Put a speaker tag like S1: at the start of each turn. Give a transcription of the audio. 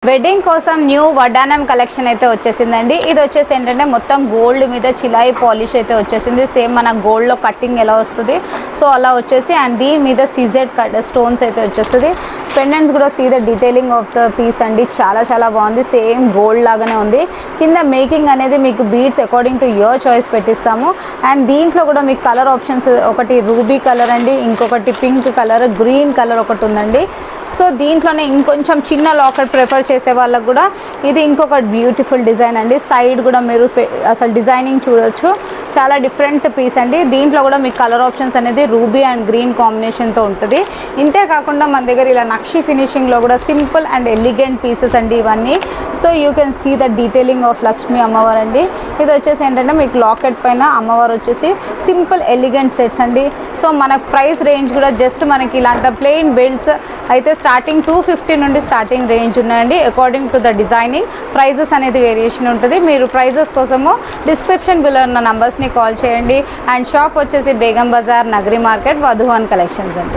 S1: Wedding కోసం new వడ్డానం collection అయితే వచ్చేసిందండి. ఇది వచ్చేసి ఏంటంటే మొత్తం గోల్డ్ మీద చిలాయి పాలిష్ అయితే వచ్చేసింది. సేమ్ మన గోల్డ్లో కట్టింగ్ ఎలా వస్తుంది సో అలా వచ్చేసి, అండ్ దీని మీద సీజెడ్ స్టోన్స్ అయితే వచ్చేస్తుంది. పెండెంట్స్ కూడా see the detailing of the piece అండి, చాలా బాగుంది. సేమ్ గోల్డ్ లాగానే ఉంది. కింద మేకింగ్ అనేది మీకు beads according to your choice పెట్టిస్తాము. అండ్ దీంట్లో కూడా మీకు కలర్ ఆప్షన్స్, ఒకటి రూబీ కలర్ అండి, ఇంకొకటి పింక్ కలర్, గ్రీన్ కలర్ ఒకటి ఉందండి. సో దీంట్లోనే ఇంకొంచెం చిన్న లాకెట్ ప్రిఫర్ చేసే వాళ్ళకు కూడా ఇది ఇంకొక బ్యూటిఫుల్ డిజైన్ అండి. సైడ్ కూడా మీరు అసలు డిజైనింగ్ చూడొచ్చు, చాలా డిఫరెంట్ పీస్ అండి. దీంట్లో కూడా మీకు కలర్ ఆప్షన్స్ అనేది రూబీ అండ్ గ్రీన్ కాంబినేషన్తో ఉంటుంది. ఇంతే కాకుండా మన దగ్గర ఇలా నక్షి ఫినిషింగ్లో కూడా సింపుల్ అండ్ ఎలిగెంట్ పీసెస్ అండి ఇవన్నీ. So you can see the detailing of Lakshmi అమ్మవారు అండి. ఇది వచ్చేసి ఏంటంటే మీకు లాకెట్ పైన అమ్మవారు వచ్చేసి సింపుల్ ఎలిగెంట్ సెట్స్ అండి. సో మనకు ప్రైస్ రేంజ్ కూడా జస్ట్ మనకి ఇలాంటి ప్లెయిన్ బెల్ట్స్ అయితే స్టార్టింగ్ 250 నుండి స్టార్టింగ్ రేంజ్ ఉన్నాయండి. According to the designing prices అనేది వేరియేషన్ ఉంటుంది. మీరు ప్రైజెస్ కోసము డిస్క్రిప్షన్ బిలో ఉన్న నంబర్స్ని కాల్ చేయండి. అండ్ షాప్ వచ్చేసి బేగం బజార్, నగరి మార్కెట్, వధువన్ కలెక్షన్స్ అండి.